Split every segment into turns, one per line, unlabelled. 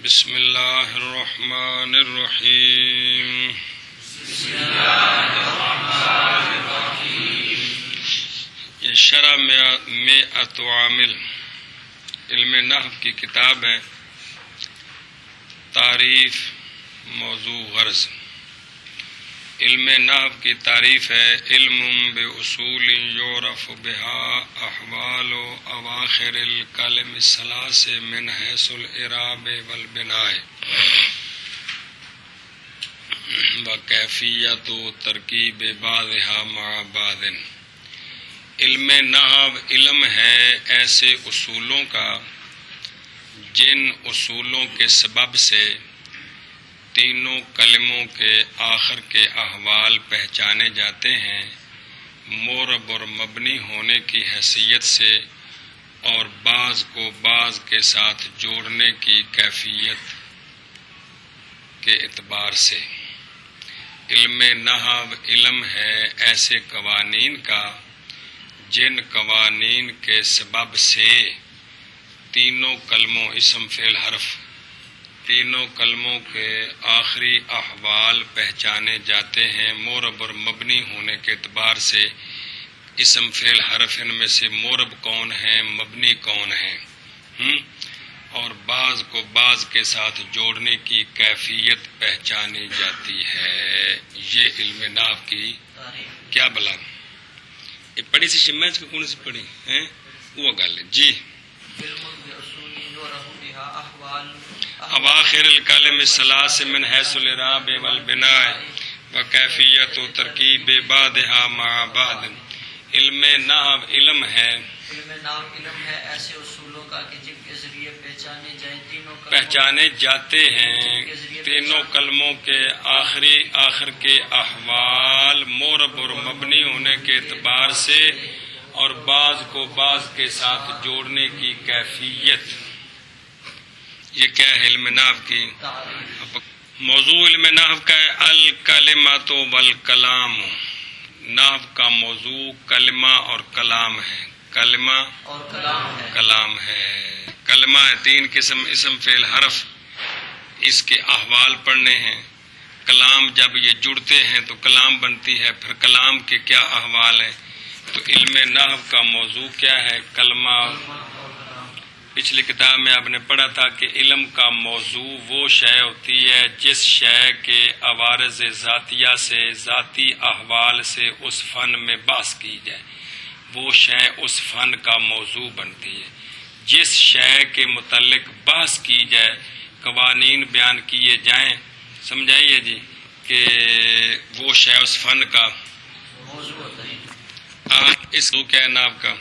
بسم اللہ الرحمن الرحیم یہ شرح مئات عامل علم نحو کی کتاب ہے. تعریف موضوع غرض. علم نحو کی تعریف ہے علم باصول یعرف بها احوال و اواخر الکلم الثلاث من حیث الاعراب والبناء وکیفیت و ترکیب بعضها مع بعض. علم نحو علم ہے ایسے اصولوں کا جن اصولوں کے سبب سے تینوں کلموں کے آخر کے احوال پہچانے جاتے ہیں معرب اور مبنی ہونے کی حیثیت سے اور بعض کو بعض کے ساتھ جوڑنے کی کیفیت کے اعتبار سے. علم نحو علم ہے ایسے قوانین کا جن قوانین کے سبب سے تینوں کلموں اسم فعل حرف تینوں کلموں کے آخری احوال پہچانے جاتے ہیں معرب اور مبنی ہونے کے اعتبار سے. اسم فعل حرف ان میں سے معرب کون ہیں مبنی کون ہیں اور بعض کو بعض کے ساتھ جوڑنے کی کیفیت پہچانی جاتی ہے. یہ علم نحو کی کیا بلا یہ پڑھی سی شمج کو کون سی پڑھی ہیں وہ گل جی. اواخر الکلم الثلاث من حیث الاعراب والبناء وکیفیت و ترکیب بعضها مع بعض. علم نحو علم ہے
ایسے اصولوں کا کہ جن کے ذریعے
پہچانے جاتے ہیں تینوں کلموں کے آخر کے احوال معرب اور مبنی ہونے کے اعتبار سے اور بعض کو بعض کے ساتھ جوڑنے کی کیفیت. یہ کیا ہے علم نحو کی موضوع. علم نحو کا ہے الکلمات والکلام. نحو کا موضوع کلمہ اور کلام ہے. کلمہ اور کلام ہے. کلمہ ہے تین قسم اسم فعل حرف اس کے احوال پڑھنے ہیں. کلام جب یہ جڑتے ہیں تو کلام بنتی ہے. پھر کلام کے کیا احوال ہیں. تو علم نحو کا موضوع کیا ہے کلمہ. پچھلی کتاب میں آپ نے پڑھا تھا کہ علم کا موضوع وہ شے ہوتی ہے جس شے کے عوارض ذاتیہ سے ذاتی احوال سے اس فن میں بحث کی جائے. وہ شے اس فن کا موضوع بنتی ہے. جس شے کے متعلق بحث کی جائے قوانین بیان کیے جائیں سمجھائیے جی کہ وہ شے اس فن کا
موضوع ہوتا ہے.
اس کو کیا نام کا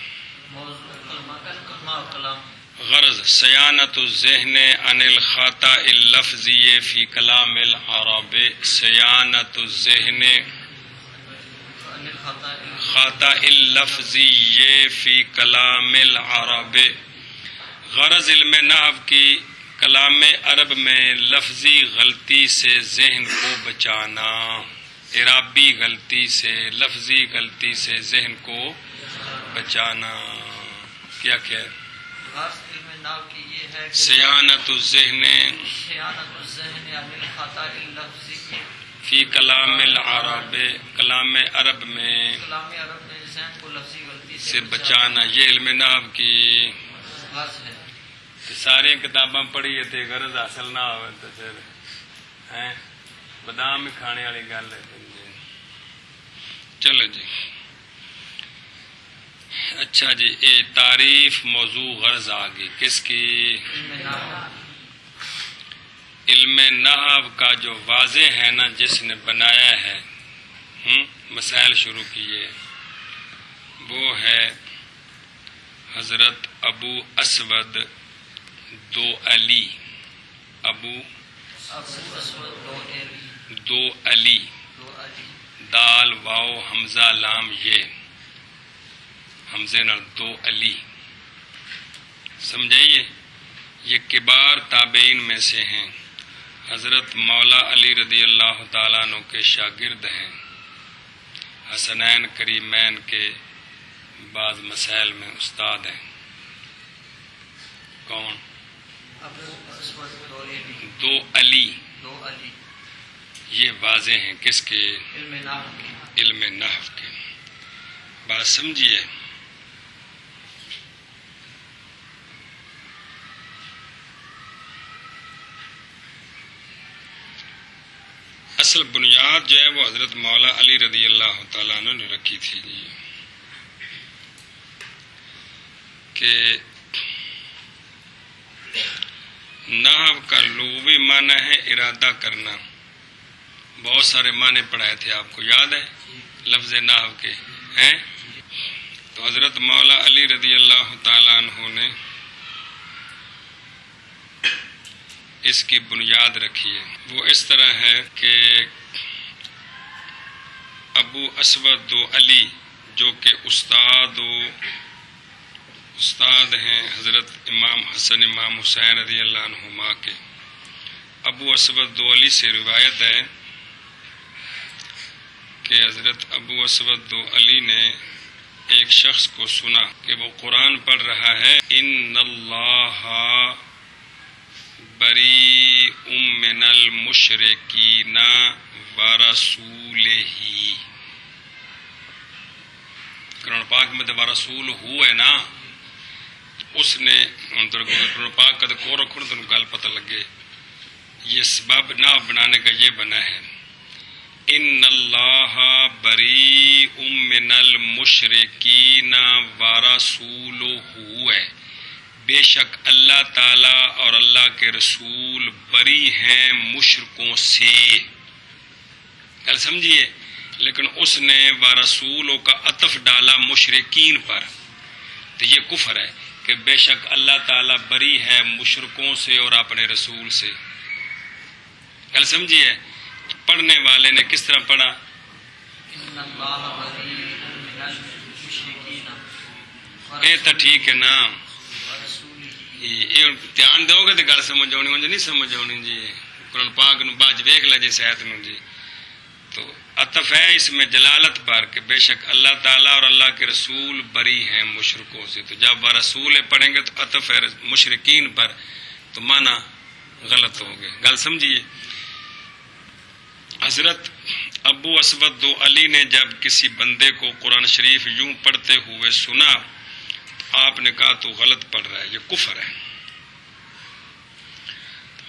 غرض سیانت الذہن عن الخطأ اللفظی فی کلام العرب. سیانت الذہن خطأ اللفظی فی کلام العرب. غرض علم نحو کی کلام عرب میں لفظی غلطی سے ذہن کو بچانا. اعرابی غلطی سے لفظی غلطی سے ذہن کو بچانا. کیا ہے سیانت الذہن فی کلام العرب. کلام عرب میں سے بچانا یہ علم نحو کی. ساری کتاباں پڑھیے تھے غرض حاصل نہ ہو تو پھر بادام ہی کھانے والی گل ہے. چلو جی اچھا جی یہ تعریف موضوع غرض آگئی کس کی. علم نحو کا جو واضح ہے نا جس نے بنایا ہے مسائل شروع کیے وہ ہے حضرت ابو اسود دو علی. ابو دو علی دال واو حمزہ لام یہ حمزے نال دو علی سمجھائیے. یہ کبار تابعین میں سے ہیں. حضرت مولا علی رضی اللہ تعالیٰ عنہ کے شاگرد ہیں. حسنین کریمین کے بعض مسائل میں استاد ہیں. کون؟ دو علی،
دو علی
یہ واضح ہیں کس کے؟
علم نحو کے.
علم نحو کے. بات سمجھیے. اصل بنیاد جو ہے وہ حضرت مولا علی رضی اللہ تعالیٰ عنہ نے رکھی تھی جی، کہ نحو کا لغوی معنی ہے ارادہ کرنا. بہت سارے معنی پڑھائے تھے، آپ کو یاد ہے لفظ نحو کے ہیں؟ تو حضرت مولا علی رضی اللہ تعالیٰ عنہ نے اس کی بنیاد رکھی ہے. وہ اس طرح ہے کہ ابو اسود و علی جو کہ استاد ہیں حضرت امام حسن امام حسین رضی اللہ عنہما کے، ابو اسود و علی سے روایت ہے کہ حضرت ابو اسود و علی نے ایک شخص کو سنا کہ وہ قرآن پڑھ رہا ہے، ان اللہ بریء من المشرکین ورسولہ. قرآن پاک میں تو ورسول ہو ہے نا، اس نے قرآن پاک کا کو رکھو تو گل پتہ لگے. یہ سبب نہ بنانے کا یہ بنا ہے، ان اللہ بریء من المشرکین ورسولہ ہے، بے شک اللہ تعالیٰ اور اللہ کے رسول بری ہیں مشرکوں سے. کل سمجھیے، لیکن اس نے ورسولوں کا عطف ڈالا مشرکین پر، تو یہ کفر ہے کہ بے شک اللہ تعالیٰ بری ہے مشرکوں سے اور اپنے رسول سے. کل سمجھیے، پڑھنے والے نے کس طرح پڑھا؟
ان اللہ بریء من المشرکین
یہ تو ٹھیک ہے نا،
ورسولہ.
یہ دھیان دو گے تو گل سمجھ آنی، مجھے نہیں سمجھ آنی جی. قرآن پاک نو باج ویکھ لے جی صحت نو جی. تو عطف ہے اس میں جلالت پر کہ بے شک اللہ تعالیٰ اور اللہ کے رسول بری ہیں مشرکوں سے. تو جب رسول پڑھیں گے تو عطف ہے مشرکین پر، تو معنی غلط ہو گئے. گل سمجھیے. حضرت ابو اسود و علی نے جب کسی بندے کو قرآن شریف یوں پڑھتے ہوئے سنا، آپ نے کہا تو غلط پڑھ رہا ہے، یہ کفر ہے.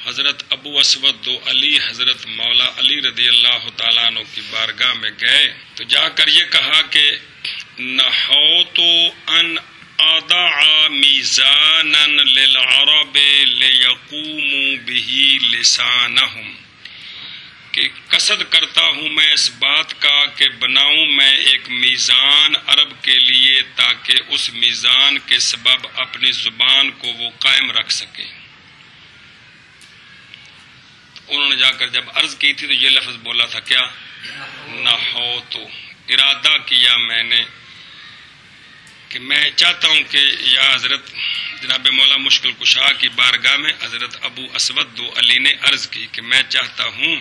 حضرت ابو اسود و علی حضرت مولا علی رضی اللہ تعالیٰ عنہ کی بارگاہ میں گئے تو جا کر یہ کہا کہ نحوت ان اضع میزانا للعرب لیقوموا به لسانہم، کہ قصد کرتا ہوں میں اس بات کا کہ بناؤں میں ایک میزان عرب کے لیے تاکہ اس میزان کے سبب اپنی زبان کو وہ قائم رکھ سکے. انہوں نے جا کر جب عرض کی تھی تو یہ لفظ بولا تھا کیا؟ نحوت. ارادہ کیا میں نے کہ میں چاہتا ہوں کہ یا حضرت جناب مولا مشکل کشا کی بارگاہ میں حضرت ابو اسود و علی نے عرض کی کہ میں چاہتا ہوں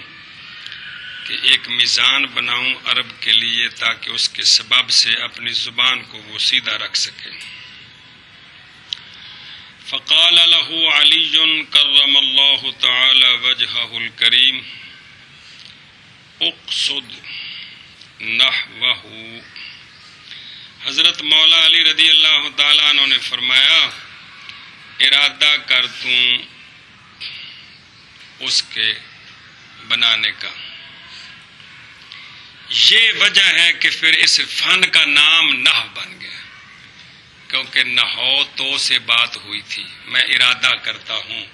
کہ ایک میزان بناؤں عرب کے لیے تاکہ اس کے سبب سے اپنی زبان کو وہ سیدھا رکھ سکے. فقال له علی کرم اللہ تعالی وجہہ الکریم اقصد نحوہ. حضرت مولا علی رضی اللہ تعالیٰ عنہ نے فرمایا ارادہ کر توں اس کے بنانے کا. یہ وجہ ہے کہ پھر اس فن کا نام نحو بن گیا، کیونکہ نحو تو سے بات ہوئی تھی، میں ارادہ کرتا ہوں،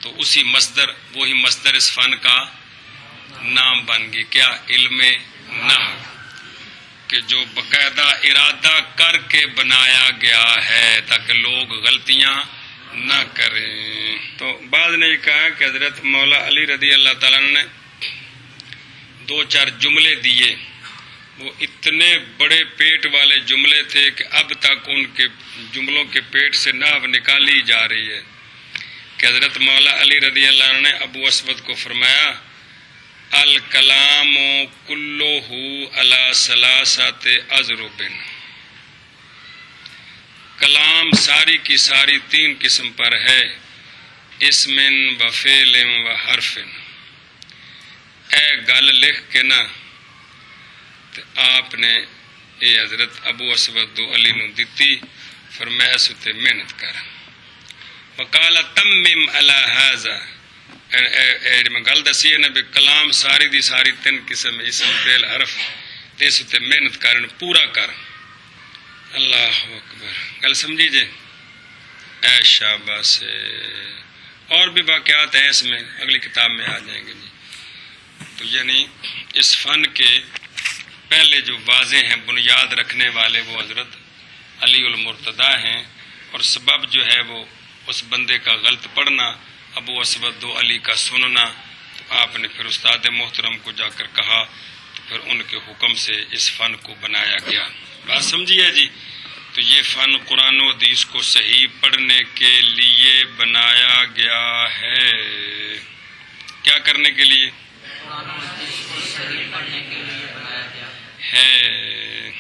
تو اسی مصدر وہی مصدر اس فن کا نام بن گئی. کیا؟ علم نحو، کہ جو باقاعدہ ارادہ کر کے بنایا گیا ہے تاکہ لوگ غلطیاں نہ کریں. تو بعض نے یہ کہا کہ حضرت مولا علی رضی اللہ تعالیٰ نے دو چار جملے دیے، وہ اتنے بڑے پیٹ والے جملے تھے کہ اب تک ان کے جملوں کے پیٹ سے نحو نکالی جا رہی ہے. کہ حضرت مولا علی رضی اللہ عنہ نے ابو اسود کو فرمایا الکلام کلہ علی ثلاثۃ اضرب، کلام ساری کی ساری تین قسم پر ہے. اسم و فعل و حرف، اے گل لکھ کے نا تے آپ نے یہ حضرت ابو اسود علی نو دتی، فرمایا اس تے محنت کر، وقال تمم علی ھذا، میں گل دسی ہے نا بھی کلام ساری دی ساری 3 قسم اسم فعل حرف تے اس تے محنت کرن پورا کر۔ اللہ اکبر، گل سمجھی جے؟ اے شاباش، اور بھی واقعات ہیں اس میں، اگلی کتاب میں آ جائیں گے جی۔ تو یعنی اس فن کے پہلے جو واضح ہیں بنیاد رکھنے والے وہ حضرت علی المرتضیٰ ہیں، اور سبب جو ہے وہ اس بندے کا غلط پڑھنا، ابو اسود علی کا سننا۔ تو آپ نے پھر استاد محترم کو جا کر کہا، تو پھر ان کے حکم سے اس فن کو بنایا گیا۔ بات سمجھیے جی؟ تو یہ فن قرآن و حدیث کو صحیح پڑھنے کے لیے بنایا گیا ہے۔ کیا کرنے کے لیے؟
قرآن و حدیث کو صحیح پڑھنے کے لیے بنایا گیا
ہے۔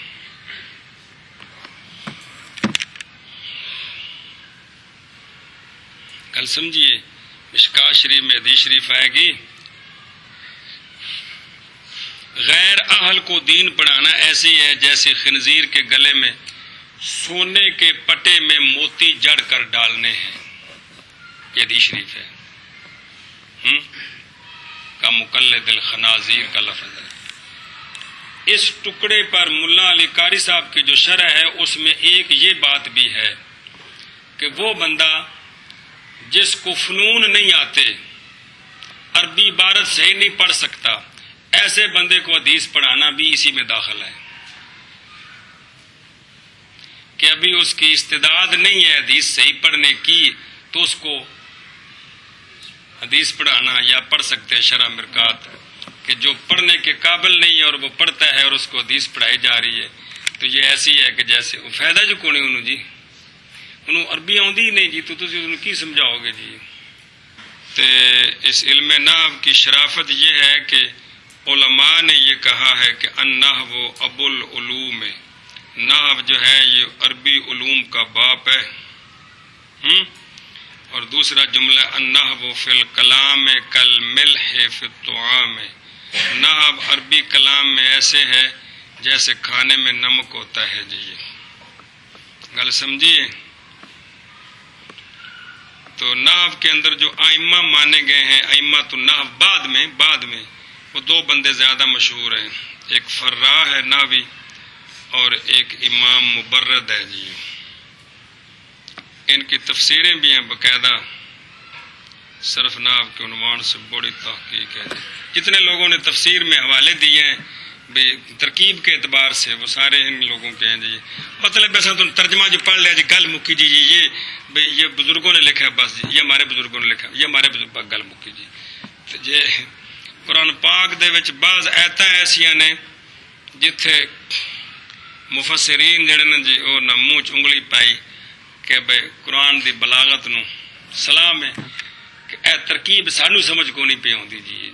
کل سمجھیے، مشکات شریف میں حدیث شریف آئے گی، غیر اہل کو دین پڑھانا ایسی ہے جیسے خنزیر کے گلے میں سونے کے پٹے میں موتی جڑ کر ڈالنے ہیں۔ یہ حدیث شریف ہے، کا مقلد الخنازیر کا لفظ ہے۔ اس ٹکڑے پر ملا علی قاری صاحب کی جو شرح ہے اس میں ایک یہ بات بھی ہے کہ وہ بندہ جس کو فنون نہیں آتے، عربی عبارت صحیح نہیں پڑھ سکتا، ایسے بندے کو حدیث پڑھانا بھی اسی میں داخل ہے کہ ابھی اس کی استعداد نہیں ہے حدیث صحیح پڑھنے کی، تو اس کو حدیث پڑھانا، یا پڑھ سکتے ہیں شرح مرکات کہ جو پڑھنے کے قابل نہیں ہے اور وہ پڑھتا ہے اور اس کو حدیث پڑھائی جا رہی ہے۔ تو یہ ایسی ہے کہ جیسے فائدہ جو کونے انہوں جی، انہوں عربی آؤندی ہی نہیں جی، تو تسی انہوں کی سمجھاؤ گے جی؟ تے اس علم نحو کی شرافت یہ ہے کہ علماء نے یہ کہا ہے کہ النحو ابو العلوم، نحو جو ہے یہ عربی علوم کا باپ ہے۔ اور دوسرا جملہ النحو فی الکلام کالملح فی الطعام، نحو عربی کلام میں ایسے ہے جیسے کھانے میں نمک ہوتا ہے جی۔ گل سمجھیے؟ تو نحو کے اندر جو ائمہ مانے گئے ہیں، ائمۃ النحو، بعد میں وہ 2 بندے زیادہ مشہور ہیں، ایک فراء ہے نحوی اور ایک امام مبرد ہے جی۔ ان کی تفسیریں بھی ہیں باقاعدہ، صرف نحو کے عنوان سے بڑی تحقیق ہے جی۔ جتنے لوگوں نے تفسیر میں حوالے دیے ہیں ترکیب کے اعتبار سے وہ سارے ان لوگوں کے ہیں جی۔ مطلب ایسا تو ترجمہ جو پڑھ لیا جی، گل مکی جی، یہ بزرگوں نے لکھا ہے، بس جی یہ ہمارے بزرگوں نے لکھا، یہ ہمارے بزرگ، گل مکی جی۔ تو جی قرآن پاک دے وچ بعض آیتاں ایسیاں نے جتھے مفسرین جڑے نے جی وہ نہ منہ چ انگلی پائی کہ بھائی قرآن دی بلاغت نو سلام ہے کہ اے ترکیب سانو سمجھ کو نہیں پی آتی جی۔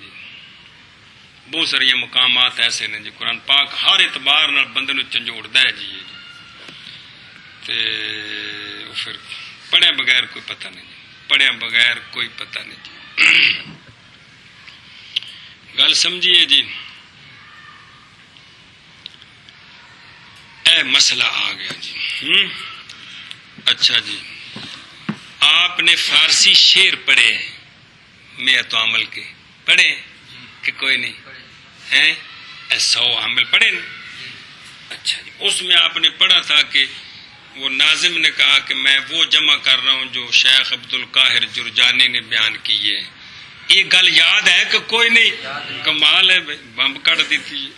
بہت ساری مقامات ایسے نے جی، قرآن پاک ہر اعتبار نال بندے نو جھنجھوڑدا ہے جی۔ تے پھر پڑھے بغیر کوئی پتہ نہیں جی، پڑھے بغیر کوئی پتہ نہیں جی۔ گل سمجھیے جی؟ اے مسئلہ آ گیا جی۔ اچھا جی، آپ نے فارسی شعر پڑھے میں تو عمل کے پڑھے کہ کوئی نہیں ہیں؟ 100 عامل پڑھے نا؟ اچھا جی، اس میں آپ نے پڑھا تھا کہ وہ ناظم نے کہا کہ میں وہ جمع کر رہا ہوں جو شیخ عبد القاہر جرجانی نے بیان کی ہے۔ یہ گل یاد ہے کہ کوئی نہیں؟ کمال ہے، بمب کٹ دیتی۔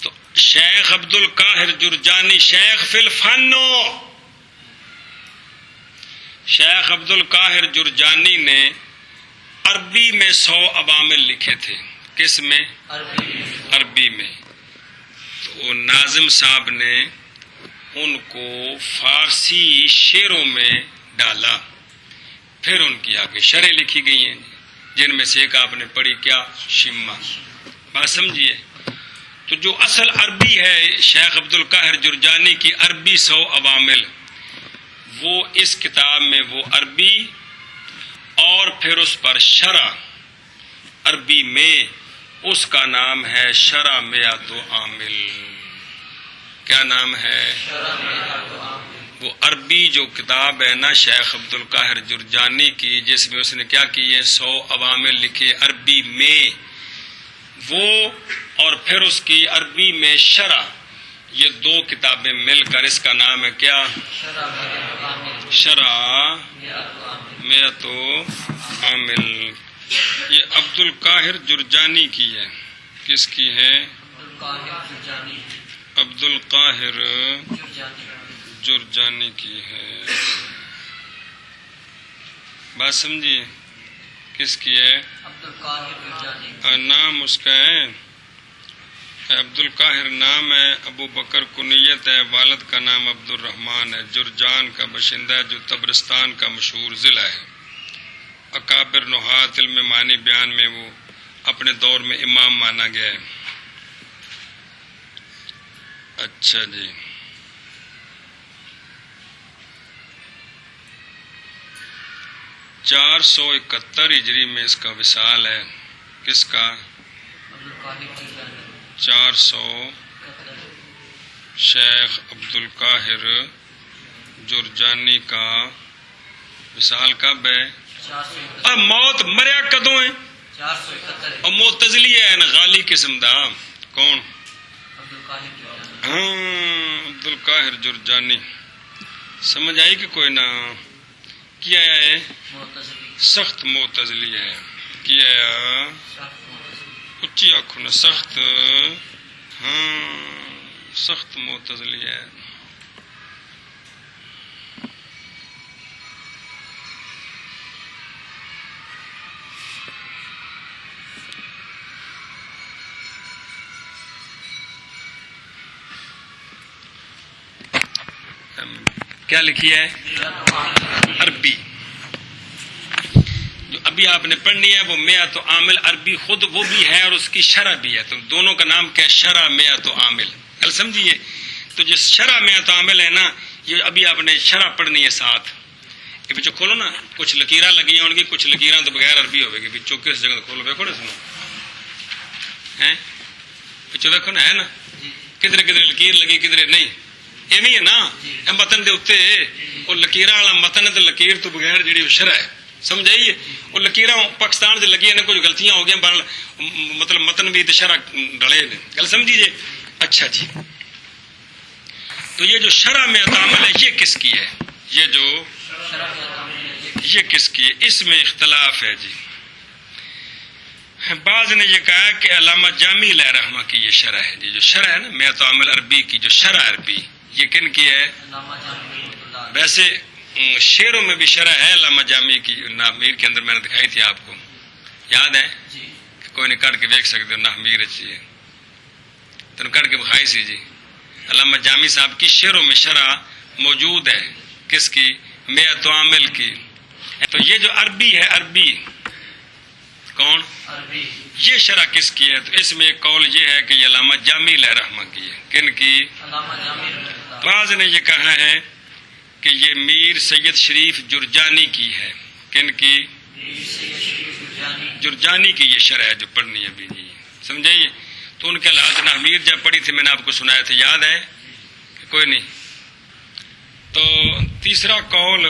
تو شیخ عبد القاہر جرجانی شیخ فی الفن، شیخ عبد القاہر جرجانی نے عربی میں 100 عوامل لکھے تھے۔ کس میں؟ عربی میں۔ تو ناظم صاحب نے ان کو فارسی شعروں میں ڈالا، پھر ان کی آگے شرح لکھی گئی ہیں جن میں سے ایک آپ نے پڑھی، کیا؟ شمع۔ بات سمجھیے؟ تو جو اصل عربی ہے شیخ عبد القاہر جرجانی کی عربی 100 عوامل، وہ اس کتاب میں وہ عربی اور پھر اس پر شرح عربی میں اس کا نام ہے شرح میات و عامل. کیا نام ہے؟ وہ عربی جو کتاب ہے نا شیخ عبد القاہر جرجانی کی، جس میں اس نے کیا کیے 100 عوامل لکھے عربی میں، وہ اور پھر اس کی عربی میں شرح، یہ 2 کتابیں مل کر اس کا نام ہے کیا؟ شرح میات و عامل. یہ عبد القاہر جرجانی کی ہے. کس کی ہے؟ عبد القاہر جرجانی کی ہے. بات سمجھیے کس کی ہے؟ نام اس کا ہے عبد القاہر نام ہے، ابو بکر کنیت ہے، والد کا نام عبد الرحمن ہے، جرجان کا باشندہ ہے جو تبرستان کا مشہور ضلع ہے. اکابر نحات علم معنی بیان میں وہ اپنے دور میں امام مانا گیا ہے. اچھا جی، چار 471 ہجری میں اس کا وصال ہے. کس کا؟ 400 شیخ عبد القاہر جرجانی کا وصال کب ہے؟ اب موت مریا کدوں ہے؟ 471. اور معتزلی ہے غالی قسم دا. کون؟ ہاں عبد القاہر جرجانی. سمجھ آئی کہ کوئی نہ؟ کیا ہے؟ سخت معتزلی ہے. کیا اچھی آنکھوں نا سخت، ہاں سخت معتزلی ہے. کیا لکھی ہے؟ عربی جو ابھی آپ نے پڑھنی ہے وہ میات و عامل عربی خود وہ بھی ہے اور اس کی شرح بھی ہے. تو دونوں کا نام کیا ہے؟ شرح میات و عامل. کل سمجھیے. تو جو شرح میات و عامل ہے نا، یہ ابھی آپ نے شرح پڑھنی ہے ساتھ. یہ بچوں کھولو نا، کچھ لکیراں لگی ہیں ان کی، کچھ لکیراں تو بغیر عربی ہوئے گی. بچوں کس جگہ کھولو دیکھو نا، سنو ہیں بچوں دیکھو نا، ہے نا کدھر کدھر لکیر لگی کدھر نہیں. ایویں ہے نا متن دے اتنے وہ لکیراں والا متن تے لکیر تو بغیر جڑی شرح ہے. سمجھ آئیے؟ وہ لکیراں پاکستان سے لگی ہیں، کچھ غلطیاں ہو گئی، مطلب متن بھی شرح ڈلے نے. گل سمجھیے. اچھا جی، تو یہ جو شرح میں عامل ہے یہ کس کی ہے؟ یہ کس کی ہے؟ اس میں اختلاف ہے جی. بعض نے یہ کہا کہ علامہ جامی علیہ رحمہ کی یہ شرح ہے جی. جو شرح ہے نا میات و عامل عربی کی، جو شرح عربی، یہ کن کی ہے؟ ویسے شعروں میں بھی شرح ہے علامہ جامی کی. ناہمیر کے اندر میں نے دکھائی تھی آپ کو، یاد ہے؟ کوئی نے کٹ کے دیکھ سکتے ہو. ناہمیر اچھی تو کٹ کے بخائی سی جی. علامہ جامی صاحب کی شعروں میں شرح موجود ہے. کس کی؟ میات و عامل کی. تو یہ جو عربی ہے، عربی کون؟ یہ شرح کس کی ہے؟ تو اس میں ایک قول یہ ہے کہ یہ علامہ جامی علیہ رحمہ کی ہے. کن کی؟ بعض نے یہ کہا ہے کہ یہ میر سید شریف جرجانی کی ہے. کن کی؟ جرجانی کی یہ شرح ہے جو پڑھنی ہے ابھی جی. سمجھائیے. تو ان کے لحاظ ناہمیر جب پڑھی تھی میں نے آپ کو سنایا تھا، یاد ہے کہ کوئی نہیں؟ تو تیسرا قول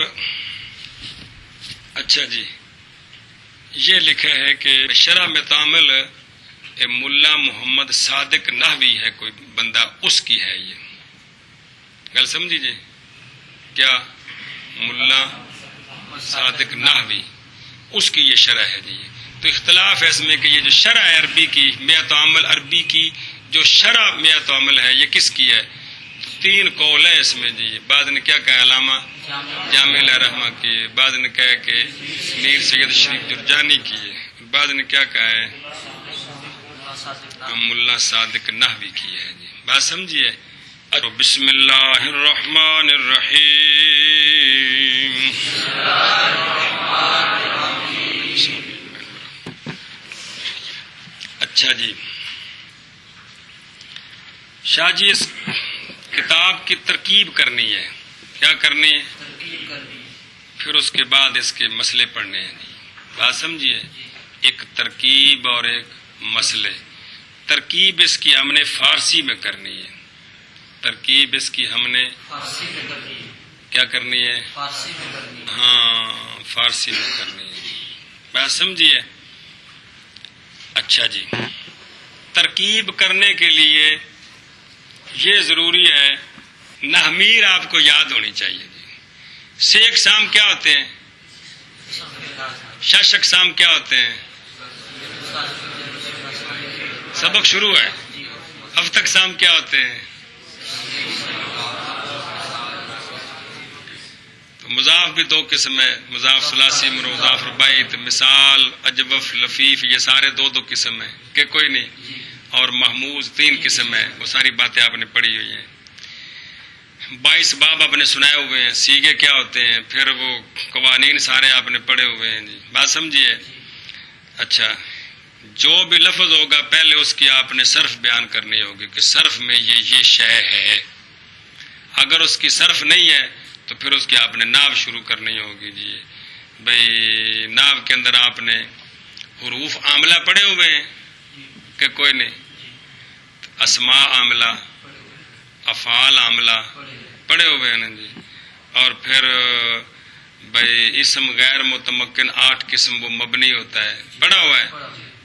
اچھا جی یہ لکھا ہے کہ شرح میں تعامل ملا محمد صادق نحوی ہے کوئی بندہ، اس کی ہے یہ. گل سمجھیے. کیا؟ ملا صادق نحوی، اس کی یہ شرح ہے جی. تو اختلاف ہے اس میں کہ یہ جو شرح ہے عربی کی میات و عامل عربی کی، جو شرح میات و عامل ہے یہ کس کی ہے؟ 3 قول ہے اس میں جی. بعض نے کیا کہا؟ علامہ جامی علیہ رحمہ کی. بعض نے کہا کہ میر سید شریف جرجانی کی ہے. بعض نے کیا کہا ہے؟ ملا صادق نحوی کی ہے جی. بات سمجھیے. بسم اللہ الرحمن الرحیم. اچھا جی، شاہ جی اس کتاب کی ترکیب کرنی ہے. کیا کرنی ہے؟ پھر اس کے بعد اس کے مسئلے پڑھنے ہیں جی. بات سمجھیے، ایک ترکیب اور ایک مسئلے. ترکیب اس کی ہم نے فارسی میں کرنی ہے. ترکیب اس کی ہم نے
فارسی میں کرنی ہے.
کیا کرنی ہے؟
فارسی میں کرنی ہے.
ہاں، فارسی میں کرنی ہے. بات سمجھیے. اچھا جی، ترکیب کرنے کے لیے یہ ضروری ہے، نحمیر آپ کو یاد ہونی چاہیے جی. سے اقسام کیا ہوتے ہیں؟ شش اقسام کیا ہوتے ہیں؟ سبق شروع ہے. ہفت اقسام کیا ہوتے ہیں؟ تو مضاف بھی دو قسم ہے، مضاف ثلاثی، مضاف رباعی. مثال، اجوف، لفیف، یہ سارے دو دو قسم ہیں کہ کوئی نہیں. اور محموز 3 قسم ہے. وہ ساری باتیں آپ نے پڑھی ہوئی ہیں. 22 باب آپ نے سنائے ہوئے ہیں. سیغے کیا ہوتے ہیں، پھر وہ قوانین سارے آپ نے پڑھے ہوئے ہیں جی. بات سمجھیے. اچھا، جو بھی لفظ ہوگا پہلے اس کی آپ نے صرف بیان کرنی ہوگی کہ صرف میں یہ شے ہے. اگر اس کی صرف نہیں ہے تو پھر اس کی آپ نے ناو شروع کرنی ہوگی جی. بھئی ناو کے اندر آپ نے حروف عاملہ پڑھے ہوئے ہیں کہ کوئی نہیں؟ اسماء عاملہ، افعال عاملہ پڑھے ہوئے ہیں نا جی. اور پھر بھئی اسم غیر متمکن 8 قسم وہ مبنی ہوتا ہے، پڑھا ہوا ہے.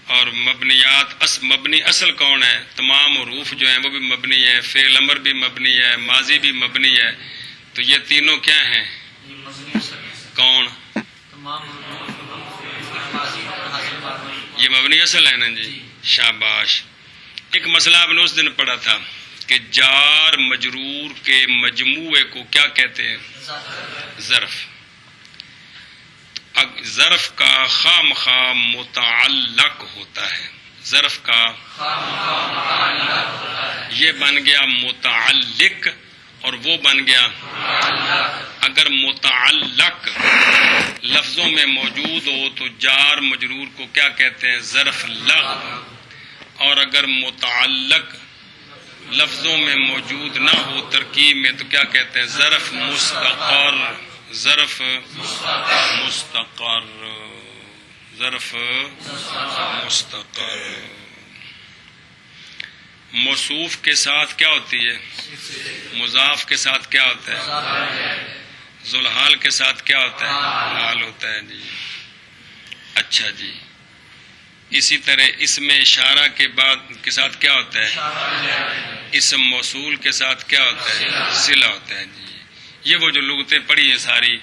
اور مبنیات، مبنی اصل کون ہے؟ تمام حروف جو ہیں وہ بھی مبنی ہے، فعل امر بھی مبنی ہے، ماضی بھی مبنی ہے. تو یہ تینوں کیا ہیں؟ کون؟ یہ مبنی اصل ہے نا جی. شاباش. ایک مسئلہ آپ نے اس دن پڑھا تھا کہ جار مجرور کے مجموعے کو کیا کہتے ہیں؟ ظرف. ظرف کا خام خواہ متعلق ہوتا ہے. ظرف کا یہ بن گیا متعلق اور وہ بن گیا. اگر متعلق لفظوں میں موجود ہو تو جار مجرور کو کیا کہتے ہیں؟ ظرف لغو. اور اگر متعلق لفظوں میں موجود نہ ہو ترکیب میں تو کیا کہتے ہیں؟ ظرف مستقر. ظرف مستقر. ظرف مستقر. موصوف کے ساتھ کیا ہوتی ہے؟ مضاف کے ساتھ کیا ہوتا ہے؟ ذوالحال کے ساتھ کیا ہوتا ہے؟ حال ہوتا ہے جی. اچھا جی، اسی طرح اسم اشارہ کے بعد کے ساتھ کیا ہوتا ہے؟ اسم موصول کے ساتھ کیا ہوتا ہے؟ صلہ ہوتا ہے جی. یہ وہ جو لغتیں پڑھی ہیں ساری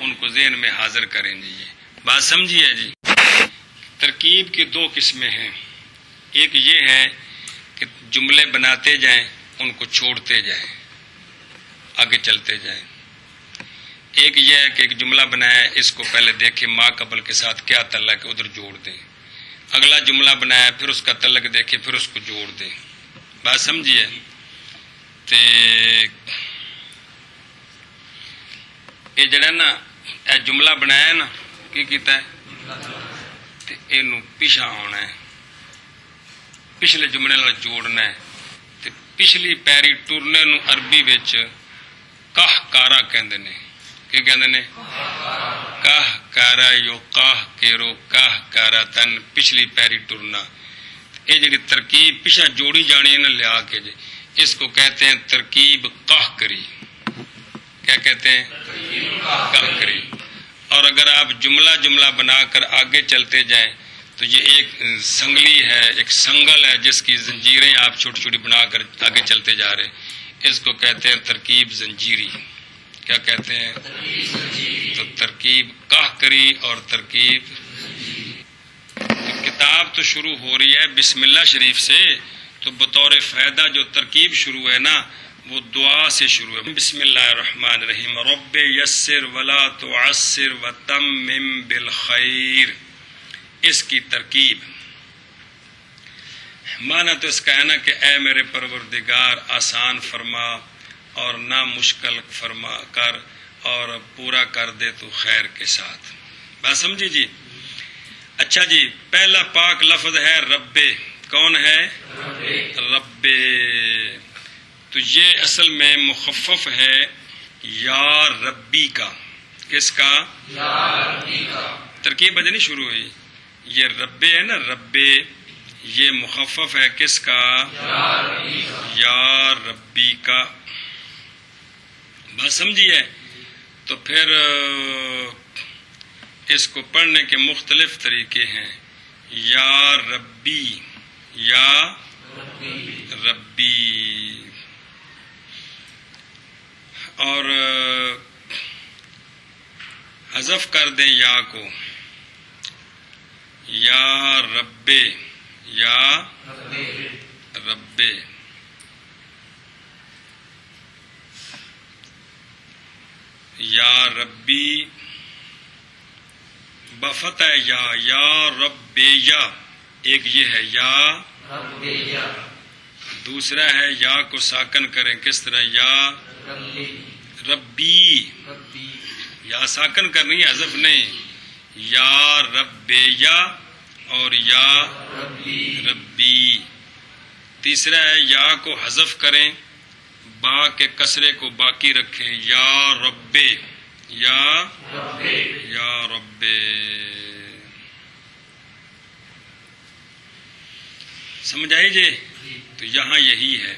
ان کو ذہن میں حاضر کریں جی. بات سمجھیے جی. ترکیب کی 2 قسمیں ہیں. ایک یہ ہے کہ جملے بناتے جائیں، ان کو چھوڑتے جائیں، آگے چلتے جائیں. ایک یہ ہے کہ ایک جملہ بنایا، اس کو پہلے دیکھیں ما قبل کے ساتھ کیا تعلق ہے، ادھر جوڑ دیں. اگلا جملہ بنایا، پھر اس کا تعلق دیکھیں، پھر اس کو جوڑ دیں. بات سمجھیے. یہ جڑا نا اے جملہ بنایا نا کی کیتا ہے تے اینو پیچھا آنا ہے، پچھلے جملے نال جوڑنا ہے. تے پچھلی پیری ٹرنے نو عربی وچ کاہ کارا کہندے نے. کی کہندے نے؟ کاہ کارا. یو کاہ کیرو کاہ کارا تن پچھلی پیری ٹرنا. یہ جڑی ترکیب پیچھا جوڑی جانی ہے نا لیا کے جی، اس کو کہتے ہیں ترکیب قاہ کری. کیا کہتے ہیں؟ قاہ کری. اور اگر آپ جملہ بنا کر آگے چلتے جائیں تو یہ ایک سنگلی ہے، ایک سنگل ہے جس کی زنجیریں آپ چھوٹی چھوٹی بنا کر آگے چلتے جا رہے. اس کو کہتے ہیں ترکیب زنجیری. کیا کہتے ہیں؟ تو ترکیب قاہ کری اور ترکیب. کتاب تو شروع ہو رہی ہے بسم اللہ شریف سے، تو بطور فائدہ جو ترکیب شروع ہے نا وہ دعا سے شروع ہے. بسم اللہ الرحمن الرحیم. رب یسر ولا تعسر وتمم بالخیر. اس کی ترکیب معنی تو اس کا ہے نا کہ اے میرے پروردگار آسان فرما اور نہ مشکل فرما کر اور پورا کر دے تو خیر کے ساتھ. بات سمجھی جی. اچھا جی، پہلا پاک لفظ ہے رب. کون ہے؟ رب. تو یہ اصل میں مخفف ہے یا ربی کا. کس کا؟
یا ربی کا.
ترکیب ابھی نہیں شروع ہوئی. یہ رب ہے نا، رب یہ مخفف ہے کس کا؟
یا ربی کا.
یا ربی کا. بات سمجھیے؟ تو پھر اس کو پڑھنے کے مختلف طریقے ہیں. یا ربی، یا ربی، اور حذف کر دیں یا کو. یا رب، یا رب. یا ربی بفتح یا رب یا، ایک یہ ہے یا. دوسرا ہے یا کو ساکن کریں کس طرح؟ یا ربی. یا ساکن کرنی، حذف نہیں. یا رب یا اور یا ربی. تیسرا ہے یا کو حذف کریں، با کے کسرے کو باقی رکھیں. یا رب، یا رب. سمجھ آئی جی؟ تو یہاں یہی ہے.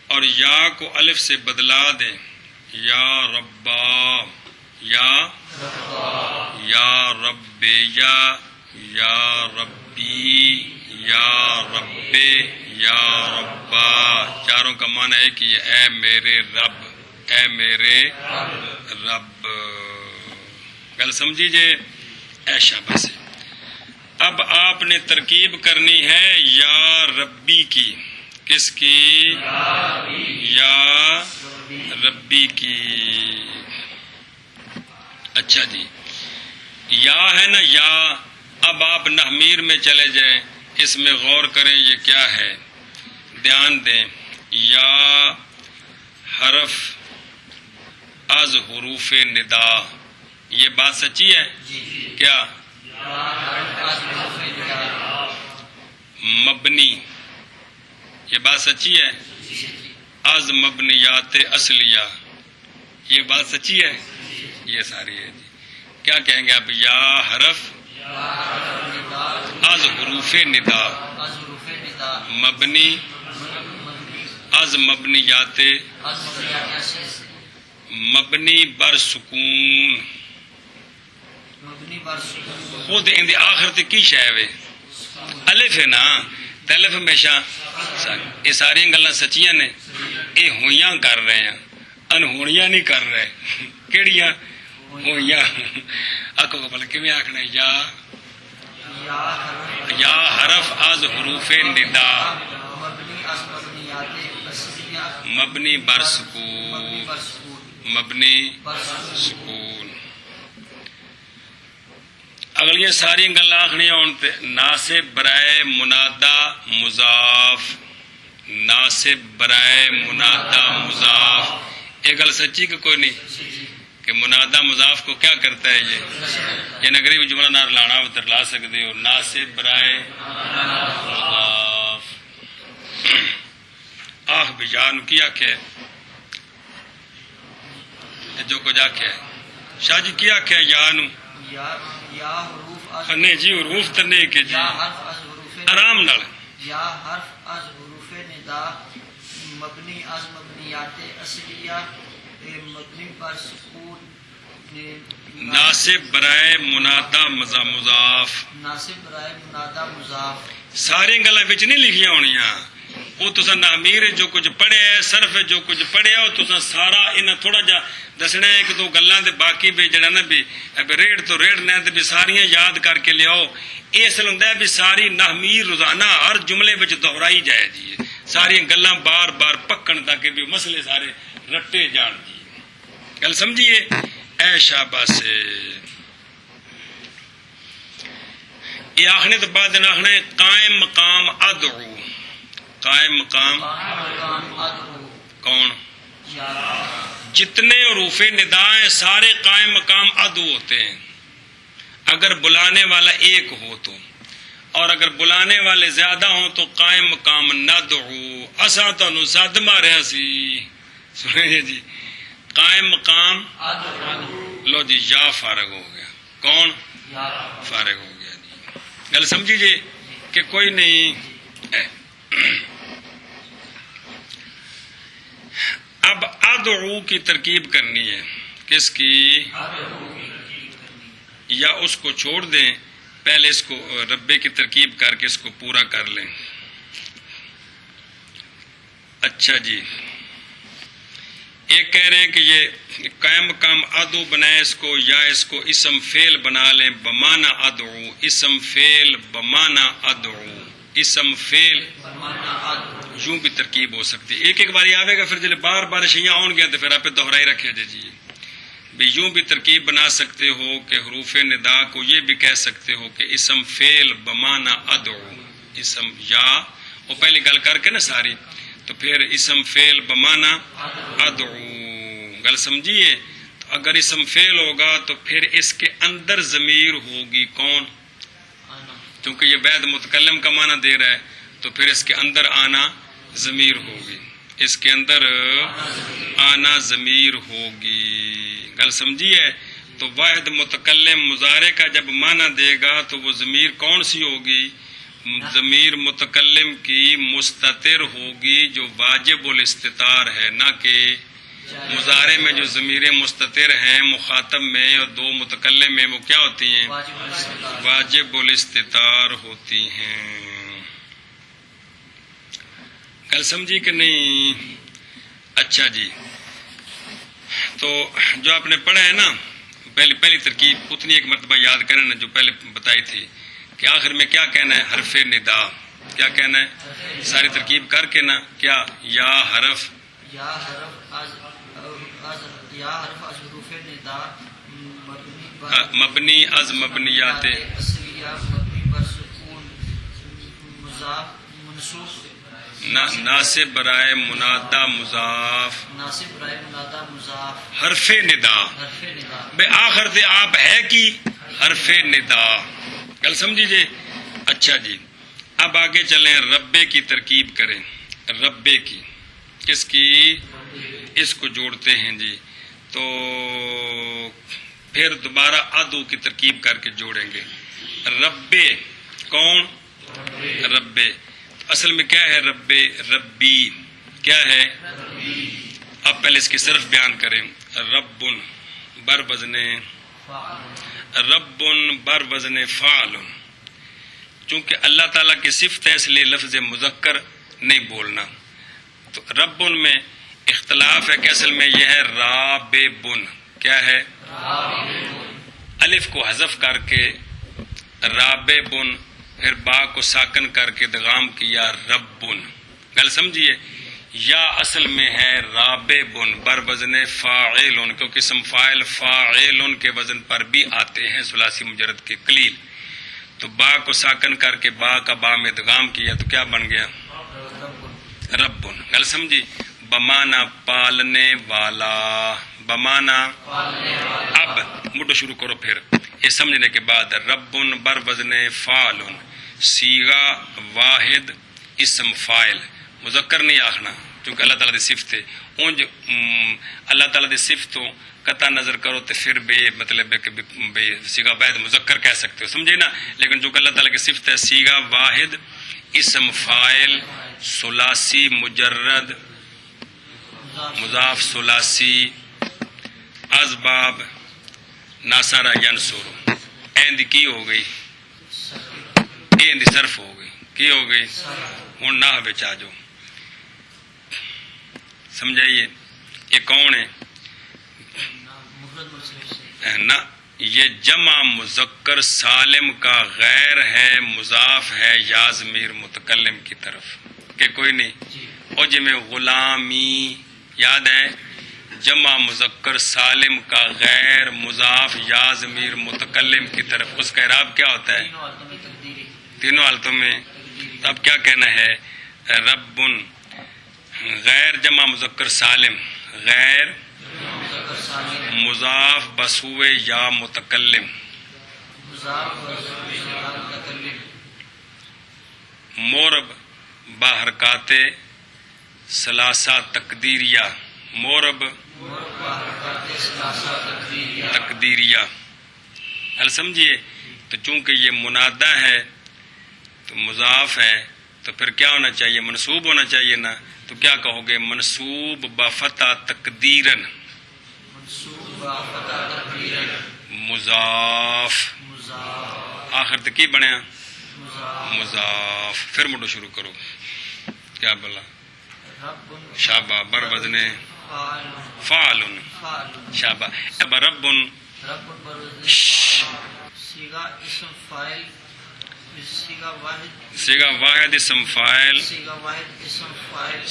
اور یا کو الف سے بدلا دیں. یا ربا، یا رب، یا ربی، یا رب، یا ربا. چاروں کا معنی ہے کہ اے میرے رب، اے میرے رب. گل سمجھی جے؟ اے شاباش. اب آپ نے ترکیب کرنی ہے یا ربی کی. کس کی؟ یا ربی کی. اچھا جی، یا ہے نا یا. اب آپ نحمیر میں چلے جائیں، اس میں غور کریں یہ کیا ہے، دھیان دیں. یا حرف از حروف ندا، یہ بات سچی ہے کیا؟ مبنی، یہ بات سچی ہے. از مبنیات اصلیہ، یہ بات سچی ہے. یہ ساری ہے جی. کیا کہیں گے اب؟ یا حرف از حروف ندا مبنی از مبنیات، مبنی بر سکون. خود ان دی آخر تے کی شے وے؟ الف ہے نا. الف ہمیشہ یہ ساری گلاں سچیاں نے. یہ ہوئیاں کر رہے ہیں، انہونیاں نہیں کر رہے. کیڑیاں ہوئیاں؟ آکھو کو بھلا کیویں آکھنا ہے؟ یا حرف از حروف ندا مبنی بر سکون، مبنی سکون. اگلیاں ساری گلاں آخنیاں ہون تے ناصب برائے منادا مضاف، ناصب برائے منادا مضاف. یہ گل سچی کہ کوئی نہیں کہ منادا مضاف کو کیا کرتا ہے؟ یہ نگری بھی جملہ نار لانا لا سکتے ہو. ناصب برائے مضاف. آہ بجان کی آکھے جو کچھ آکھے شاہ جی کی آکھے یا نو نہیں جی حروف تے نہیں کہ جی آرام نال.
یا حرف از حروف ندا مبنی از مبنیات اصلیہ مبنی پر سکون.
ناصب برائے منادا مضاف،
ناصب برائے منادا مضاف.
ساری گلاں وچ نہیں لکھیاں ہونیاں. وہ تساں نحمیر جو کچھ پڑھیا ہے، صرف جو کچھ پڑھیا وہ تساں سارا انہاں تھوڑا جا دسنا ہے. ایک دو گلاں دے باقی بھی جڑا نا بھی ریڑھ تو ریڑھ نہ تے بھی ساریاں یاد کر کے لیاؤ. یہ اصل ہوندا ہے بھی ساری نحمیر روزانہ ہر جملے وچ دہرائی جائے جی. ساری گلاں بار بار پکن تاکہ بھی مسئلے سارے رٹے جان جی. گل سمجھیے؟ اے شاباش. یہ آخنے تو بعد آخنا ہے قائم مقام ادعو. قائم مقام کون؟ جتنے حروف ندا ہیں سارے قائم مقام ادعو ہوتے ہیں اگر بلانے والا ایک ہو تو، اور اگر بلانے والے زیادہ ہوں تو قائم مقام ندعو. اسا تانوں سد ماریا سی، سنے جی قائم مقام
ادعو
لو جی یا فارغ ہو گیا. کون
یا
فارغ ہو گیا جی. گل سمجھیے کہ کوئی نہیں ہے. اب ادعو کی ترکیب کرنی ہے. کس کی؟ یا اس کو چھوڑ دیں، پہلے اس کو ربے کی ترکیب کر کے اس کو پورا کر لیں. اچھا جی، ایک کہہ رہے ہیں کہ یہ قائم مقام ادعو بنائے اس کو، یا اس کو اسم فعل بنا لیں بمانا ادعو. اسم فعل بمانا ادعو، اسم فعل یوں بھی ترکیب ہو سکتی ہے. ایک ایک باری آئے گا، پھر جب بار بار شیاں آن گیا تو پھر آپ دہرائی رکھے جی. بھی یوں بھی ترکیب بنا سکتے ہو کہ حروف ندا کو یہ بھی کہہ سکتے ہو کہ اسم فعل بمانا ادعو. اسم یا وہ پہلی گل کر کے نا ساری، تو پھر اسم فعل بمانا ادعو. گل سمجھیے. اگر اسم فعل ہوگا تو پھر اس کے اندر ضمیر ہوگی کون؟ کیونکہ یہ وحد متکلم کا معنی دے رہا ہے تو پھر اس کے اندر آنا ضمیر ہوگی. اس کے اندر آنا ضمیر ہوگی. گل سمجھیے. تو واحد متکلم مضارع کا جب معنی دے گا تو وہ ضمیر کون سی ہوگی؟ ضمیر متکلم کی مستتر ہوگی جو واجب الاستتار ہے، نہ کہ مضارع میں جو ضمیر مستتر ہیں مخاطب میں اور دو متکلم میں وہ کیا ہوتی ہیں؟ واجب الاستتار ہوتی ہیں. گل سمجھی کہ نہیں؟ اچھا جی، تو جو آپ نے پڑھا ہے نا پہلی ترکیب اتنی ایک مرتبہ یاد کریں نا جو پہلے بتائی تھی کہ آخر میں کیا کہنا ہے؟ حرف ندا. کیا کہنا ہے؟ ساری ترکیب کر کے نا کیا؟ یا حرف
از حروف ندا
مبنی از مبنیات
اصلیہ مبنی بر سکون مضاف منصوب
ناصب برائے منادا مضاف
ناصب برائے منادا مضاف
حرف ندا.
حرف ندا
بے آخر دے آپ ہے کی حرف ندا. گل سمجھیے. اچھا جی، اب آگے چلیں، ربے کی ترکیب کریں. ربے کی کس کی؟ اس کو جوڑتے ہیں جی. تو پھر دوبارہ ادعو کی ترکیب کر کے جوڑیں گے. ربے کون؟ ربے. اصل میں کیا ہے ربے؟ ربی کیا ہے؟ اب پہلے اس کی صرف بیان کریں. ربن بر وزن ربن بر وزن فعل. چونکہ اللہ تعالیٰ کی صفت ہے اس لیے لفظ مذکر نہیں بولنا. تو ربن میں اختلاف ہے کہ اصل میں یہ ہے راببن. کیا ہے؟ الف کو حذف کر کے راببن، پھر با کو ساکن کر کے ادغام کیا ربن. گل سمجھیے. یا اصل میں ہے راببن بر وزن فاعل، کیونکہ اسم فاعل فاعل کے وزن پر بھی آتے ہیں ثلاثی مجرد کے قلیل. تو با کو ساکن کر کے با کا با میں ادغام کیا تو کیا بن گیا؟ ربن. گل سمجھی. بمانا پالنے والا. بمانا. اب مٹو شروع کرو پھر یہ سمجھنے کے بعد. ربن بر وزن فعل، صیغہ واحد اسم فاعل. مذکر نہیں آخنا کیونکہ اللہ تعالیٰ دی صفت ہے. اونج اللہ تعالیٰ دی صفت تو قطع نظر کرو تو پھر بے مطلب ہے کہ صیغہ واحد مذکر کہہ سکتے ہو، سمجھے نا. لیکن جو کہ اللہ تعالیٰ کی صفت ہے صیغہ واحد اسم فاعل ثلاثی مجرد مضاف ثلاثی اسباب ناصر ینصر. ایند کی ہو گئی؟ ایند صرف ہو گئی. کی ہو گئی؟ ہوں نہ بچ آ جاؤ. سمجھائیے. یہ کون ہے؟ نہ یہ جمع مذکر سالم کا غیر ہے، مضاف ہے یا ضمیر متکلم کی طرف کہ کوئی نہیں. اور جی میں غلامی یاد ہے، جمع مذکر سالم کا غیر مضاف یا ضمیر متکلم کی طرف. اس کا اعراب کیا ہوتا ہے؟ تینوں حالتوں میں. اب کیا کہنا ہے؟ ربن غیر جمع مذکر سالم غیر مضاف بسوے یا متکلم. مورب باحرکات ثلاثہ تقدیریہ. مورب تقدیریہ. حل سمجھیے. تو چونکہ یہ منادہ ہے تو مضاف ہے تو پھر کیا ہونا چاہیے؟ منصوب ہونا چاہیے نا. تو کیا کہو گے؟ منصوب بفتح تقدیرن مضاف. آخر تک کی بنیا؟ مضاف. پھر مٹو شروع کرو. کیا بولا؟ شابہ بر وزن فعل. شابہ اب رب سیگا واحد اسم فاعل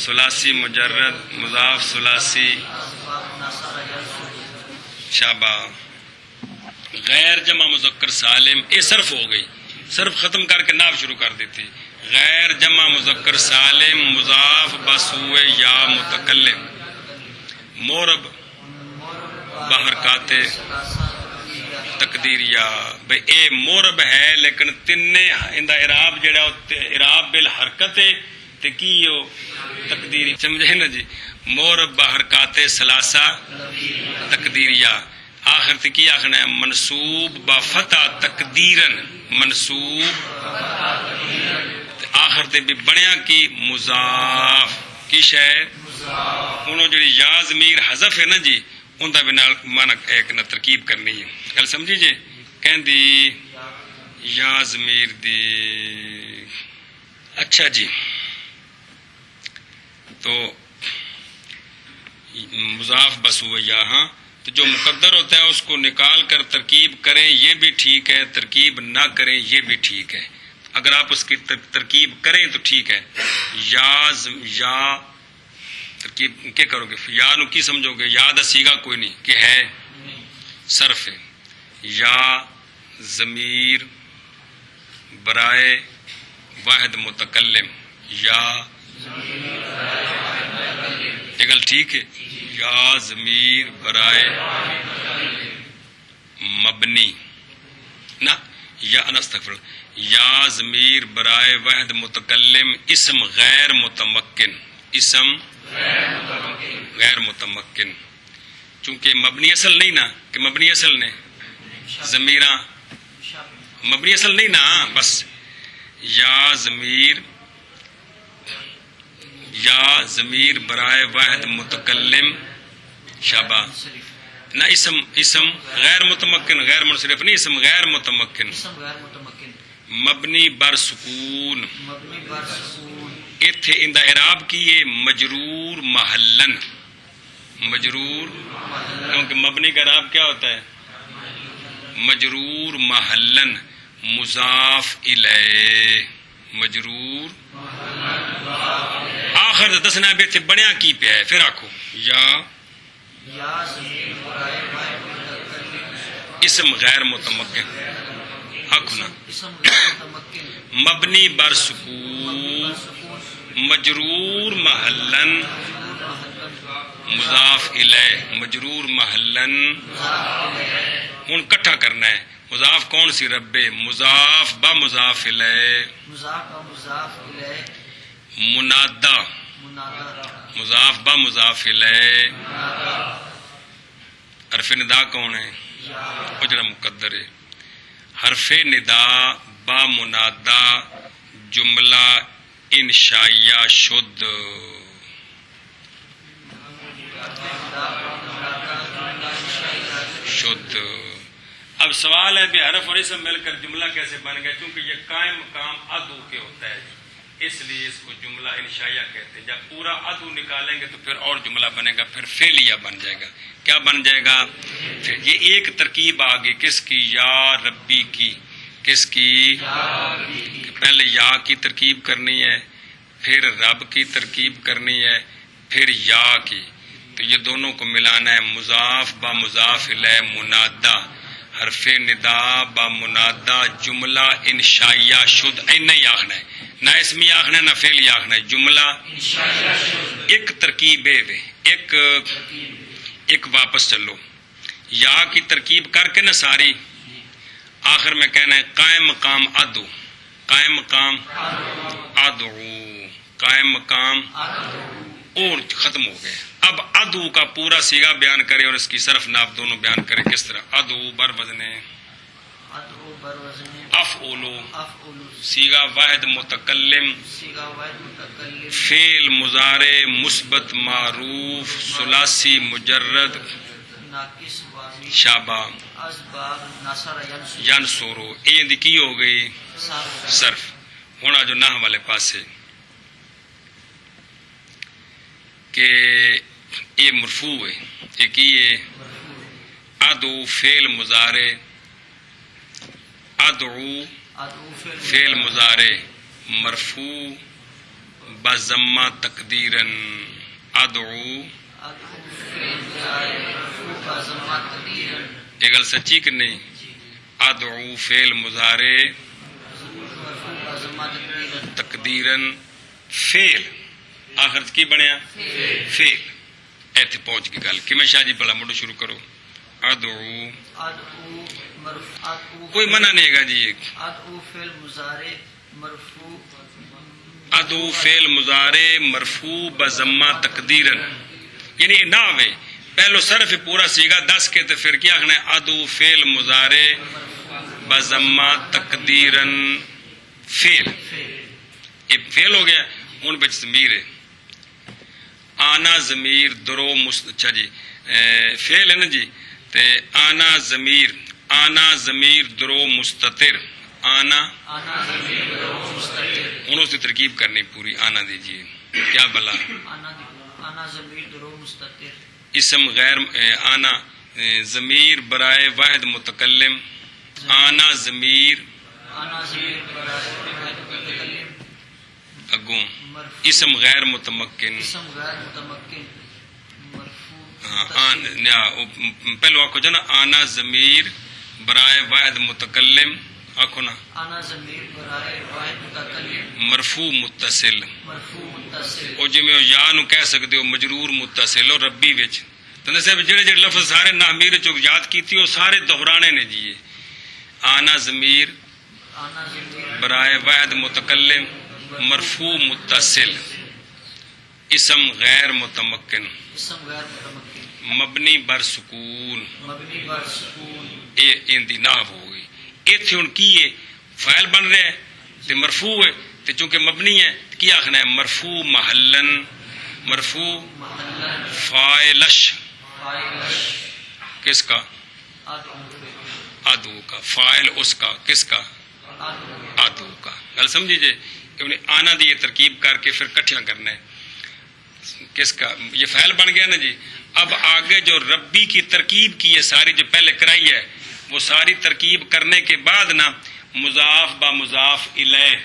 ثلاثی مجرد مضاف ثلاثی. شابہ. غیر جمع مذکر سالم. یہ صرف ہو گئی. صرف ختم کر کے ناف شروع کر دیتی. غیر جمع مذکر سالم مضاف بسوئے یا متکلم مورب بحرکات تقدیریہ. بھئی اے مورب ہے لیکن تنے اندہ اعراب جڑا اعراب بالحرکت تے کیو تقدیری. سمجھے نا جی؟ مورب بحرکات ثلاثہ تقدیریہ. آخر تے کی آخنا ہے؟ منصوب بفتح تقدیرن. منصوب آخر تے بھی بنیا کی مضاف کی شے. انہوں جڑی یا ضمیر حذف ہے نا جی اندہ بھی مانا ایک نہ ترکیب کرنی ہے. گل سمجھی جی؟ کہن دی یا ضمیر دی. اچھا جی. تو مضاف بسو یا. ہاں تو جو مقدر ہوتا ہے اس کو نکال کر ترکیب کریں یہ بھی ٹھیک ہے. ترکیب نہ کریں یہ بھی ٹھیک ہے. اگر آپ اس کی ترکیب کریں تو ٹھیک ہے. یا ترکیب کیا کرو گے؟ یا نو کی سمجھو گے؟ یا دا سیگا کوئی نہیں کہ ہے صرف ہے. یا ضمیر برائے واحد متکلم. یا یہ گل ٹھیک ہے. یا ضمیر برائے مبنی نہ یا انستغفر. یا ضمیر برائے واحد متکلم اسم غیر متمکن. اسم غیر متمکن. چونکہ مبنی اصل نہیں نا کہ مبنی اصل نے ضمیراں مبنی اصل نہیں نا. بس یا ضمیر برائے واحد متکلم. شابہ. نہ اسم غیر متمکن غیر منصرف نہیں. اسم غیر متمکن مبنی بر سکون. ایتھے اندہ اعراب کیے مجرور محلن. مجرور کیونکہ مبنی کا اعراب کیا ہوتا ہے؟ مجرور محلن مضاف الیہ. مجرور آخر دسنا بھی تھے بنیا کی پہ ہے. پھر آکھو یا اسم غیر متمکن. آکھو نا مبنی بر سکون مجرور محلن مضاف الیہ. مجرور محلن. ہن کٹھا کرنا ہے. مضاف کون سی؟ رب. مضاف با مضاف الیہ. منادا مضاف با مضاف الیہ. حرف ندا کون ہے؟ وہ جڑا مقدر ہے. حرف ندا با منادا جملہ انشائیہ شد. اب سوال ہے بھی حرف اور اسم مل کر جملہ کیسے بن گیا؟ کیونکہ یہ قائم مقام ادو کے ہوتا ہے اس لیے اس کو جملہ انشائیہ کہتے ہیں. جب پورا ادو نکالیں گے تو پھر اور جملہ بنے گا. پھر فعلیہ بن جائے گا. کیا بن جائے گا؟ پھر یہ ایک ترکیب آگئی کس کی؟ یا ربی کی. کس کی؟ پہلے یا کی ترکیب کرنی ہے پھر رب کی ترکیب کرنی ہے پھر یا کی. تو یہ دونوں کو ملانا ہے. مضاف با مضاف الیہ منادا حرف ندا با منادا جملہ انشائیہ شد. این نہیں آخنا ہے نہ اسمی آخنا ہے نہ فعلی آخنا ہے. جملہ ایک ترکیب ہے. ایک واپس چلو. یا کی ترکیب کر کے نہ ساری آخر میں کہنا ہے قائم مقام ادو. قائم مقام ادعو. قائم مقام اور ختم ہو گئے. اب ادو کا پورا سیگا بیان کرے اور اس کی صرف ناپ دونوں بیان کرے. کس طرح؟ ادو بر وزن
ادعو بروزن
افعلو،
افعل
سیگا واحد متکلم،
صیغہ واحد متکلم
فعل مضارع مثبت معروف ثلاثی مجرد
ناقص واوی
شابہ
اسباب نصر ینصر
ینصرو. یہ دی کی ہو گئی؟
صرف
صرف. ہوں آ جو نحو والے پاسے کہ یہ مرفوع ہے. یہ کی ہے؟ ادعو فعل مضارع، ادعو
ادعو
فعل مضارع مرفوع بضمہ تقدیرن. ادعو
ادعو فعل مضارع مرفوع بضمہ تقدیرا.
یہ گل سچی کہ نہیں؟ ادعو فعل مضارع
مرفوع بضمہ تقدیرا
تقدیرن فعل آخر کی بنیا؟ فعل. ایتھے پہنچ کی گل کہ میں شاہ جی بلا مڑو شروع کرو. ادعو
ادعو ادعو
کوئی منع نہیں گا جی.
ادعو فعل مضارع مرفوع
ادعو فعل مضارع مرفوع بضمہ تقدیرن، یعنی نہ ہوئے پہلو صرف پورا سیگا دس کے تو پھر کیا آخنا ہے؟ ادعو فعل مضارع بضمہ تقدیرن فعل. یہ فعل ہو گیا. ہوں بچ ضمیر ہے. آنا ضمیر درو اچھا جی فعل ہے نا جی. تے آنا ضمیر، آنا ضمیر درو مستتر. آنا
انا ضمیر درو مستتر.
ہوں اس کی ترکیب کرنی پوری. آنا دیجیے کیا بلا؟
انا ضمیر درو مستتر.
اسم غیر آنا ضمیر برائے واحد متکلم. آنا ضمیر
انا ضمیر برائے واحد متکلم
اگوں
مرفوع
اسم غیر متمکن.
اسم غیر متمکن مرفوع
پہلو آخو جانا آنا ضمیر برائے واحد متکلم. آخو نا
انا ضمیر برائے واحد متکلم
مرفوع متصل.
مرفوع متصل.
او جویں یا نو کہہ سکتے ہو مجرور متصل اور ربی وچ تے صاحب جڑے جڑے لفظ سارے نامیر چ یاد کیتی او سارے دہرانے نے جی. آنا ضمیر
انا ضمیر
برائے واحد متکلم مرفوع متصل اسم غیر متمکن
اسم غیر متمکن
مبنی بر سکون.
مبنی بر سکون.
یہ ان دی ناف ہو گئی. ایتھے ہن کی ہے؟ فاعل بن رہا ہے تے مرفوع ہے تے چونکہ مبنی ہے کی آخنا ہے؟ مرفوع محلن مرفوع
محلن
فاعلش
فاعلش
کس کا؟
ادعو
ادو کا. فاعل اس کا کس کا؟
ادعو
ادو کا. گل سمجھی جے کہ انہیں آنا دی یہ ترکیب کر کے پھر کٹھیاں کرنا ہے. کس کا؟ یہ فعل بن گیا نا جی. اب آگے جو ربی کی ترکیب کی ہے ساری جو پہلے کرائی ہے وہ ساری ترکیب کرنے کے بعد نا مضاف با مضاف الیہ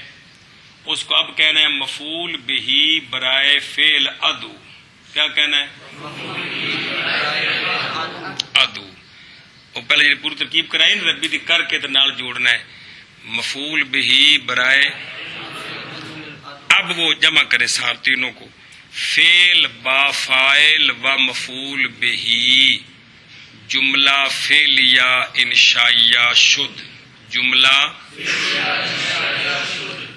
اس کو اب کہنا ہے مفعول بہی برائے فعل ادو. کیا کہنا ہے؟ ادو. وہ پہلے جی پوری ترکیب کرائی نا ربی دی کر کے تو نال جوڑنا ہے مفعول بہی برائے. اب وہ جمع کرے سار تینوں کو. فعل با فاعل و مفعول بہی جملہ فعلیہ انشائیہ شد. جملہ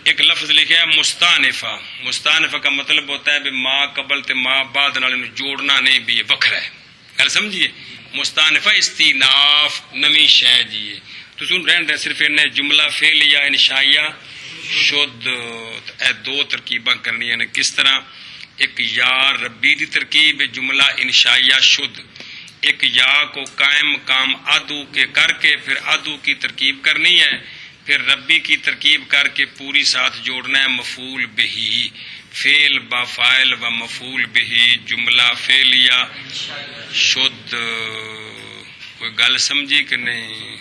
ایک لفظ لکھا ہے مستانفہ. مستانفہ کا مطلب ہوتا ہے بھی ماں قبل تے ماں بعد نال جوڑنا نہیں بھی یہ وکھرا ہے. گل سمجھیے. مستانفہ استیناف نمی شے جی. تو سن رہن دے صرف انہیں جملہ فعلیہ انشائیہ شد. اے دو ترکیباں کرنی ہیں. کس طرح؟ ایک یا ربی دی ترکیب جملہ انشائیہ شد. ایک یا کو قائم مقام ادو کے کر کے پھر ادو کی ترکیب کرنی ہے. پھر ربی کی ترکیب کر کے پوری ساتھ جوڑنا ہے مفعول بہی. فعل با فاعل و مفعول بہی جملہ فعلیہ شد. کوئی گل سمجھی کہ نہیں؟